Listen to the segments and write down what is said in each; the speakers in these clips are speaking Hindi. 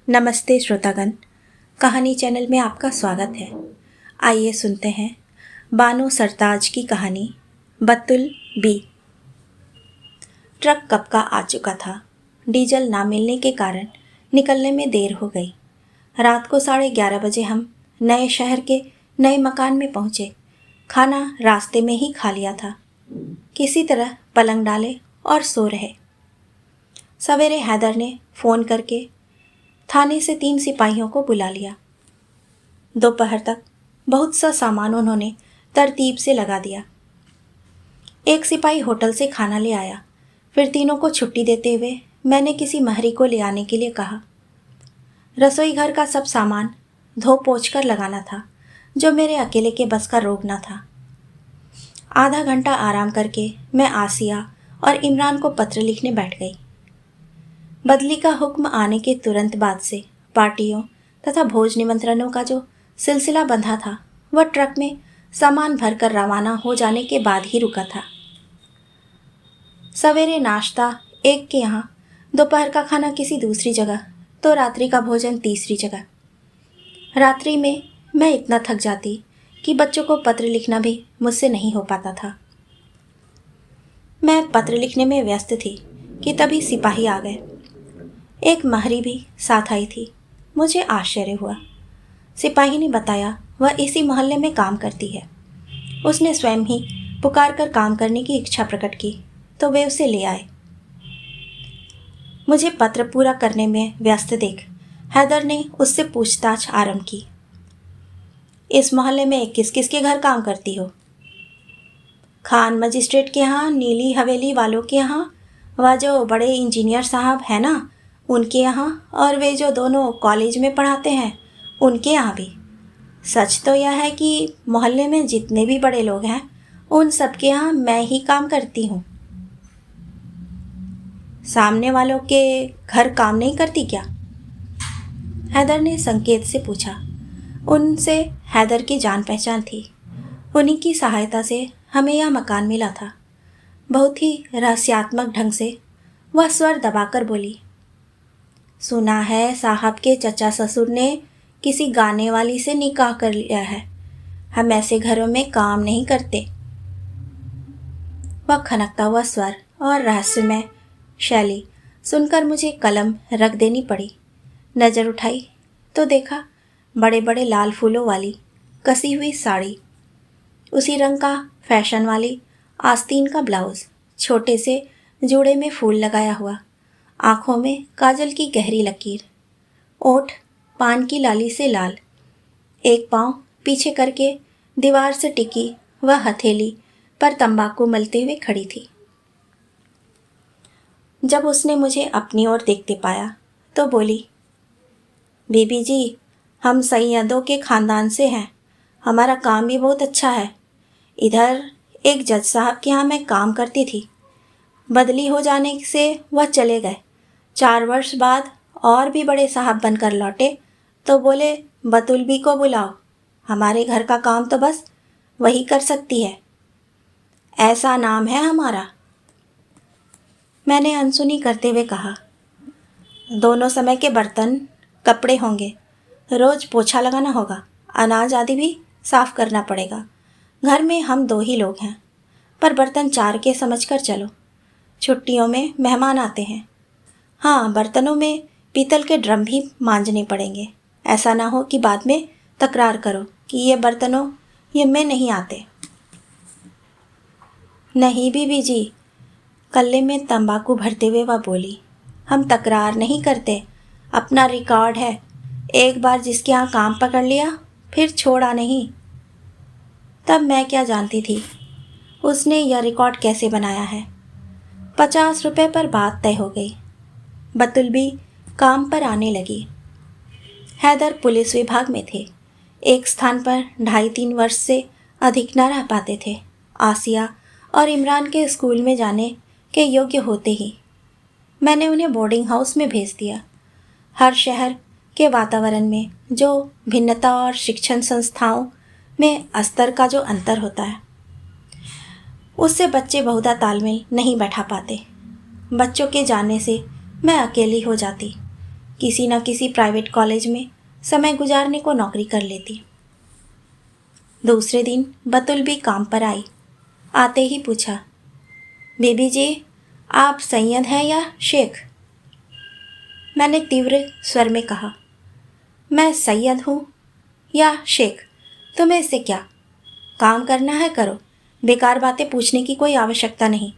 नमस्ते श्रोतागण, कहानी चैनल में आपका स्वागत है। आइए सुनते हैं बानो सरताज की कहानी बतुल बी। ट्रक कब का आ चुका था। डीजल ना मिलने के कारण निकलने में देर हो गई। रात को 11:30 बजे हम नए शहर के नए मकान में पहुँचे। खाना रास्ते में ही खा लिया था। किसी तरह पलंग डाले और सो रहे। सवेरे हैदर ने फ़ोन करके थाने से 3 सिपाहियों को बुला लिया। दोपहर तक बहुत सा सामान उन्होंने तरतीब से लगा दिया। एक सिपाही होटल से खाना ले आया। फिर तीनों को छुट्टी देते हुए मैंने किसी महरी को ले आने के लिए कहा। रसोई घर का सब सामान धो पोंछ कर लगाना था, जो मेरे अकेले के बस का रोग न था। आधा घंटा आराम करके मैं आसिया और इमरान को पत्र लिखने बैठ गई। बदली का हुक्म आने के तुरंत बाद से पार्टियों तथा भोज निमंत्रणों का जो सिलसिला बंधा था, वह ट्रक में सामान भरकर रवाना हो जाने के बाद ही रुका था। सवेरे नाश्ता एक के यहाँ, दोपहर का खाना किसी दूसरी जगह, तो रात्रि का भोजन तीसरी जगह। रात्रि में मैं इतना थक जाती कि बच्चों को पत्र लिखना भी मुझसे नहीं हो पाता था। मैं पत्र लिखने में व्यस्त थी कि तभी सिपाही आ गए। एक महरी भी साथ आई थी। मुझे आश्चर्य हुआ। सिपाही ने बताया वह इसी मोहल्ले में काम करती है। उसने स्वयं ही पुकार कर काम करने की इच्छा प्रकट की, तो वे उसे ले आए। मुझे पत्र पूरा करने में व्यस्त देख हैदर ने उससे पूछताछ आरंभ की। इस मोहल्ले में किस किस के घर काम करती हो? खान मजिस्ट्रेट के यहाँ, नीली हवेली वालों के यहाँ, वह जो बड़े इंजीनियर साहब हैं ना, उनके यहाँ, और वे जो दोनों कॉलेज में पढ़ाते हैं उनके यहाँ भी। सच तो यह है कि मोहल्ले में जितने भी बड़े लोग हैं उन सबके यहाँ मैं ही काम करती हूँ। सामने वालों के घर काम नहीं करती क्या? हैदर ने संकेत से पूछा। उनसे हैदर की जान पहचान थी। उन्हीं की सहायता से हमें यह मकान मिला था। बहुत ही रहस्यात्मक ढंग से वह स्वर दबाकर बोली। सुना है साहब के चचा ससुर ने किसी गाने वाली से निकाह कर लिया है। हम ऐसे घरों में काम नहीं करते। वह खनकता हुआ स्वर और रहस्यमय शैली सुनकर मुझे कलम रख देनी पड़ी। नज़र उठाई तो देखा बड़े बड़े लाल फूलों वाली कसी हुई साड़ी, उसी रंग का फैशन वाली आस्तीन का ब्लाउज, छोटे से जूड़े में फूल लगाया हुआ, आँखों में काजल की गहरी लकीर, ओठ पान की लाली से लाल, एक पाँव पीछे करके दीवार से टिकी वह हथेली पर तंबाकू मलते हुए खड़ी थी। जब उसने मुझे अपनी ओर देखते पाया तो बोली, बीबी जी, हम सैयदों के ख़ानदान से हैं। हमारा काम भी बहुत अच्छा है। इधर एक जज साहब के यहाँ मैं काम करती थी। बदली हो जाने से वह चले गए। 4 वर्ष बाद और भी बड़े साहब बनकर लौटे तो बोले, बतुल बी को बुलाओ, हमारे घर का काम तो बस वही कर सकती है। ऐसा नाम है हमारा। मैंने अनसुनी करते हुए कहा, दोनों समय के बर्तन कपड़े होंगे, रोज़ पोछा लगाना होगा, अनाज आदि भी साफ करना पड़ेगा। घर में हम 2 ही लोग हैं, पर बर्तन 4 के समझ कर चलो। छुट्टियों में मेहमान आते हैं। हाँ, बर्तनों में पीतल के ड्रम भी मांजने पड़ेंगे। ऐसा ना हो कि बाद में तकरार करो कि ये में नहीं आते। नहीं बीबी जी, कल्ले में तंबाकू भरते हुए वह बोली, हम तकरार नहीं करते। अपना रिकॉर्ड है। एक बार जिसके यहाँ काम पकड़ लिया फिर छोड़ा नहीं। तब मैं क्या जानती थी उसने यह रिकॉर्ड कैसे बनाया है। 50 रुपये पर बात तय हो गई। बतुल भी काम पर आने लगी। हैदर पुलिस विभाग में थे। एक स्थान पर 2.5-3 वर्ष से अधिक न रह पाते थे। आसिया और इमरान के स्कूल में जाने के योग्य होते ही मैंने उन्हें बोर्डिंग हाउस में भेज दिया। हर शहर के वातावरण में जो भिन्नता और शिक्षण संस्थाओं में स्तर का जो अंतर होता है, उससे बच्चे बहुधा तालमेल नहीं बैठा पाते। बच्चों के जाने से मैं अकेली हो जाती। किसी न किसी प्राइवेट कॉलेज में समय गुजारने को नौकरी कर लेती। दूसरे दिन बतुल भी काम पर आई। आते ही पूछा, बीबी जी, आप सैयद हैं या शेख? मैंने तीव्र स्वर में कहा, मैं सैयद हूँ या शेख, तुम्हें इससे क्या? काम करना है करो, बेकार बातें पूछने की कोई आवश्यकता नहीं।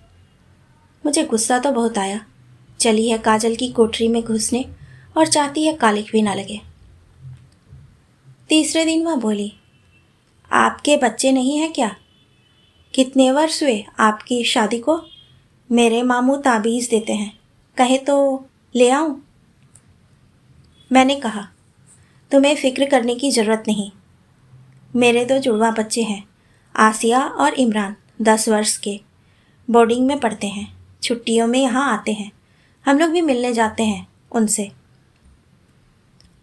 मुझे गुस्सा तो बहुत आया। चली है काजल की कोठरी में घुसने और चाहती है कालिख भी ना लगे। तीसरे दिन वह बोली, आपके बच्चे नहीं हैं क्या? कितने वर्ष हुए आपकी शादी को? मेरे मामू ताबीज़ देते हैं, कहे तो ले आऊं? मैंने कहा, तुम्हें फ़िक्र करने की ज़रूरत नहीं। मेरे दो जुड़वा बच्चे हैं, आसिया और इमरान, 10 वर्ष के, बोर्डिंग में पढ़ते हैं। छुट्टियों में यहाँ आते हैं, हम लोग भी मिलने जाते हैं उनसे।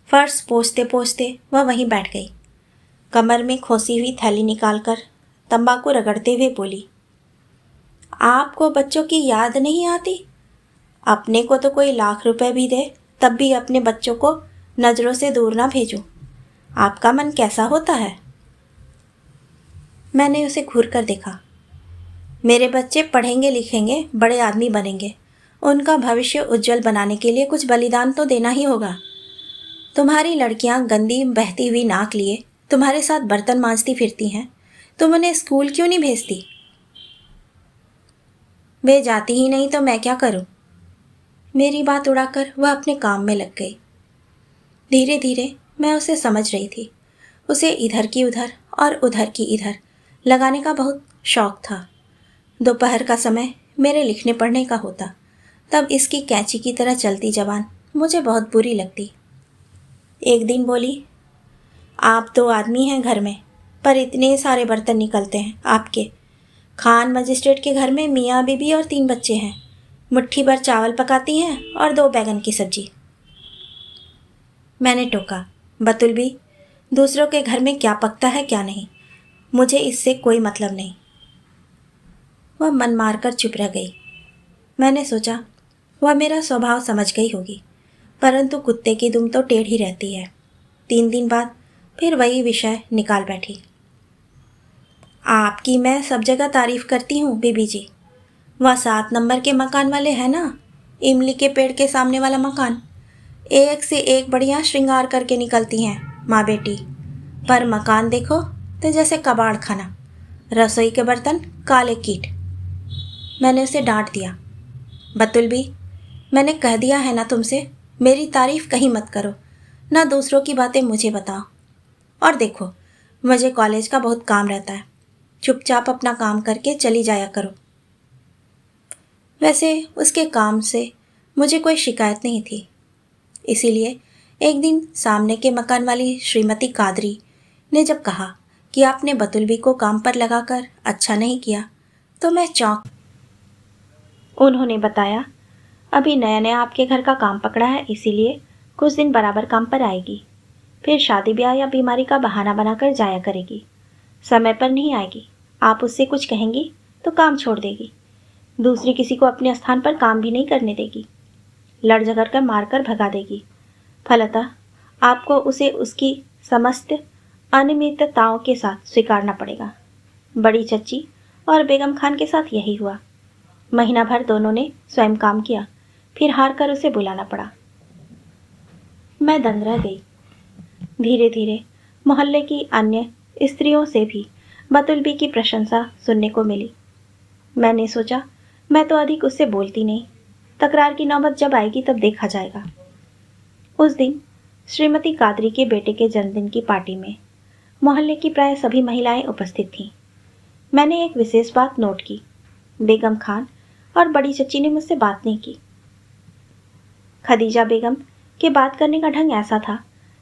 फर्श पोंछते पोंछते वह वहीं बैठ गई। कमर में खोसी हुई थैली निकालकर तंबाकू रगड़ते हुए बोली, आपको बच्चों की याद नहीं आती? अपने को तो कोई लाख रुपए भी दे तब भी अपने बच्चों को नज़रों से दूर ना भेजो। आपका मन कैसा होता है? मैंने उसे घूर कर देखा। मेरे बच्चे पढ़ेंगे लिखेंगे, बड़े आदमी बनेंगे। उनका भविष्य उज्जवल बनाने के लिए कुछ बलिदान तो देना ही होगा। तुम्हारी लड़कियां गंदी बहती हुई नाक लिए तुम्हारे साथ बर्तन मांजती फिरती हैं, तुम उन्हें स्कूल क्यों नहीं भेजती? वे जाती ही नहीं तो मैं क्या करूं? मेरी बात उड़ाकर वह अपने काम में लग गई। धीरे धीरे मैं उसे समझ रही थी। उसे इधर की उधर और उधर की इधर लगाने का बहुत शौक था। दोपहर का समय मेरे लिखने पढ़ने का होता, तब इसकी कैंची की तरह चलती जबान मुझे बहुत बुरी लगती। एक दिन बोली, आप 2 आदमी हैं घर में, पर इतने सारे बर्तन निकलते हैं आपके। खान मजिस्ट्रेट के घर में मियाँ बीबी और 3 बच्चे हैं। मुट्ठी भर चावल पकाती हैं और 2 बैगन की सब्जी। मैंने टोका, बतुल भी, दूसरों के घर में क्या पकता है क्या नहीं, मुझे इससे कोई मतलब नहीं। वह मन मारकर चुप रह गई। मैंने सोचा वह मेरा स्वभाव समझ गई होगी, परंतु कुत्ते की दुम तो टेढ़ी रहती है। 3 दिन बाद फिर वही विषय निकाल बैठी। आपकी मैं सब जगह तारीफ करती हूँ बीबी जी। वह 7 नंबर के मकान वाले हैं ना, इमली के पेड़ के सामने वाला मकान, एक से एक बढ़िया श्रृंगार करके निकलती हैं माँ बेटी। पर मकान देखो तो जैसे कबाड़ खाना, रसोई के बर्तन काले कीट। मैंने उसे डांट दिया, बतुल भी, मैंने कह दिया है ना तुमसे, मेरी तारीफ कहीं मत करो, ना दूसरों की बातें मुझे बताओ। और देखो, मुझे कॉलेज का बहुत काम रहता है, चुपचाप अपना काम करके चली जाया करो। वैसे उसके काम से मुझे कोई शिकायत नहीं थी, इसीलिए एक दिन सामने के मकान वाली श्रीमती कादरी ने जब कहा कि आपने बतुलबी को काम पर लगाकर अच्छा नहीं किया, तो मैं चौंक। उन्होंने बताया, अभी नया नया आपके घर का काम पकड़ा है, इसीलिए कुछ दिन बराबर काम पर आएगी, फिर शादी ब्याह या बीमारी का बहाना बनाकर जाया करेगी। समय पर नहीं आएगी, आप उससे कुछ कहेंगी तो काम छोड़ देगी, दूसरी किसी को अपने स्थान पर काम भी नहीं करने देगी, लड़ झगड़ कर मार कर भगा देगी। फलतः आपको उसे उसकी समस्त अनियमितताओं के साथ स्वीकारना पड़ेगा। बड़ी चच्ची और बेगम खान के साथ यही हुआ। महीना भर दोनों ने स्वयं काम किया, फिर हार कर उसे बुलाना पड़ा। मैं दंग रह गई। धीरे धीरे मोहल्ले की अन्य स्त्रियों से भी बतुलबी की प्रशंसा सुनने को मिली। मैंने सोचा मैं तो अधिक उससे बोलती नहीं, तकरार की नौबत जब आएगी तब देखा जाएगा। उस दिन श्रीमती कादरी के बेटे के जन्मदिन की पार्टी में मोहल्ले की प्राय सभी महिलाएं उपस्थित थीं। मैंने एक विशेष बात नोट की, बेगम खान और बड़ी चच्ची ने मुझसे बात नहीं की। खदीजा बेगम के बात करने का ढंग ऐसा था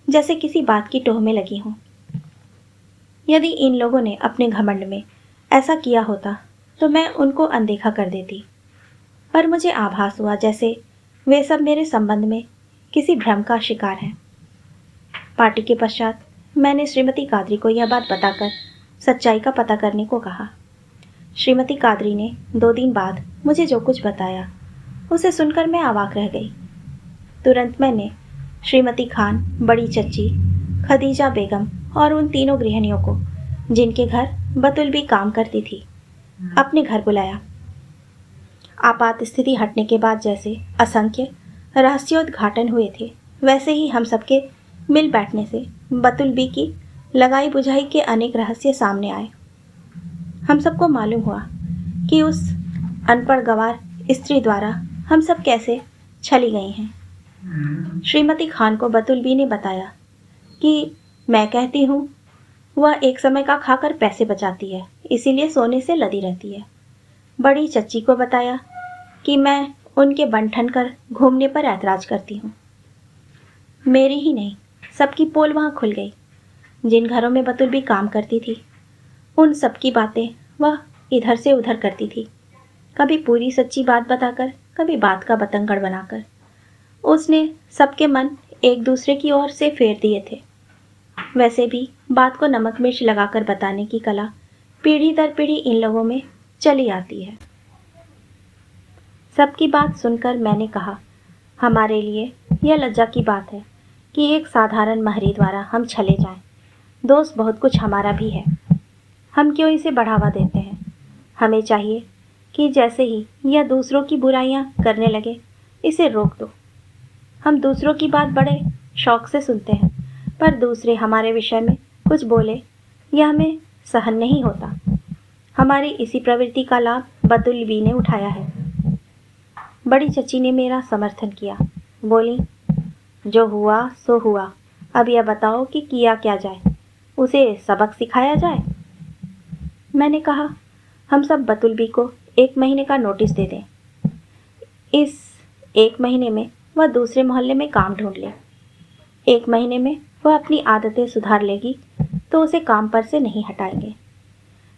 जैसे किसी बात की टोह में लगी हों। यदि इन लोगों ने अपने घमंड में ऐसा किया होता तो मैं उनको अनदेखा कर देती, पर मुझे आभास हुआ जैसे वे सब मेरे संबंध में किसी भ्रम का शिकार हैं। पार्टी के पश्चात मैंने श्रीमती कादरी को यह बात बताकर सच्चाई का पता करने को कहा। श्रीमती कादरी ने 2 दिन बाद मुझे जो कुछ बताया उसे सुनकर मैं अवाक रह गई। तुरंत मैंने श्रीमती खान, बड़ी चच्ची, खदीजा बेगम और उन तीनों गृहिणियों को, जिनके घर बतुल भी काम करती थी, अपने घर बुलाया। आपात स्थिति हटने के बाद जैसे असंख्य रहस्योद्घाटन हुए थे, वैसे ही हम सबके मिल बैठने से बतुल बी की लगाई बुझाई के अनेक रहस्य सामने आए। हम सबको मालूम हुआ कि उस अनपढ़ गंवार स्त्री द्वारा हम सब कैसे छली गई हैं। श्रीमती खान को बतुल बी ने बताया कि मैं कहती हूँ वह एक समय का खाकर पैसे बचाती है, इसीलिए सोने से लदी रहती है। बड़ी चच्ची को बताया कि मैं उनके बन-ठन कर घूमने पर ऐतराज करती हूँ। मेरी ही नहीं, सबकी पोल वहाँ खुल गई। जिन घरों में बतुल भी काम करती थी, उन सबकी बातें वह इधर से उधर करती थी, कभी पूरी सच्ची बात बताकर, कभी बात का बतंगड़ बनाकर। उसने सबके मन एक दूसरे की ओर से फेर दिए थे। वैसे भी बात को नमक मिर्च लगाकर बताने की कला पीढ़ी दर पीढ़ी इन लोगों में चली आती है। सबकी बात सुनकर मैंने कहा, हमारे लिए यह लज्जा की बात है कि एक साधारण महरी द्वारा हम छले जाएं। दोस्त बहुत कुछ हमारा भी है, हम क्यों इसे बढ़ावा देते हैं? हमें चाहिए कि जैसे ही यह दूसरों की बुराइयां करने लगे, इसे रोक दो। हम दूसरों की बात बड़े शौक से सुनते हैं, पर दूसरे हमारे विषय में कुछ बोले, यह हमें सहन नहीं होता। हमारी इसी प्रवृत्ति का लाभ बतुल बी ने उठाया है। बड़ी चची ने मेरा समर्थन किया, बोली, जो हुआ सो हुआ, अब यह बताओ कि किया क्या जाए, उसे सबक सिखाया जाए। मैंने कहा, हम सब बतुल बी को 1 महीने का नोटिस दे दें। इस 1 महीने में वह दूसरे मोहल्ले में काम ढूंढ ले। 1 महीने में वह अपनी आदतें सुधार लेगी तो उसे काम पर से नहीं हटाएंगे।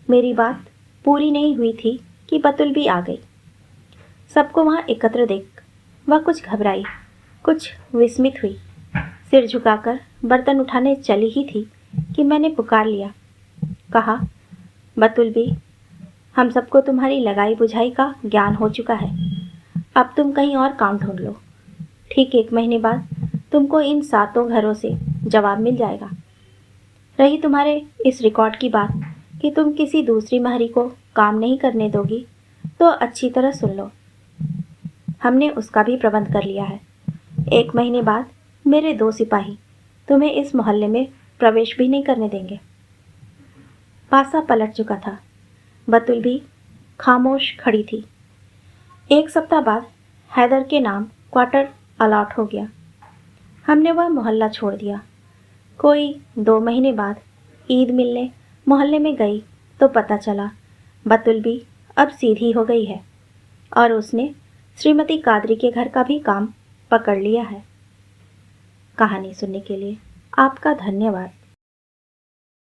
मेरी बात पूरी नहीं हुई थी कि बतुल भी आ गई। सबको वहाँ एकत्र देख वह कुछ घबराई, कुछ विस्मित हुई। सिर झुकाकर बर्तन उठाने चली ही थी कि मैंने पुकार लिया, कहा, बतुल भी, हम सबको तुम्हारी लगाई बुझाई का ज्ञान हो चुका है। अब तुम कहीं और काम ढूंढ लो। ठीक 1 महीने बाद तुमको इन 7 घरों से जवाब मिल जाएगा। रही तुम्हारे इस रिकॉर्ड की बात कि तुम किसी दूसरी महरी को काम नहीं करने दोगी, तो अच्छी तरह सुन लो। हमने उसका भी प्रबंध कर लिया है। 1 महीने बाद मेरे 2 सिपाही तुम्हें इस मोहल्ले में प्रवेश भी नहीं करने देंगे। पासा पलट चुका था। बतुल भी खामोश खड़ी थी। 1 सप्ताह बाद हैदर के नाम क्वार्टर अलॉट हो गया। हमने वह मोहल्ला छोड़ दिया। कोई 2 महीने बाद ईद मिलने मोहल्ले में गई तो पता चला बतुल भी अब सीधी हो गई है और उसने श्रीमती कादरी के घर का भी काम पकड़ लिया है। कहानी सुनने के लिए आपका धन्यवाद।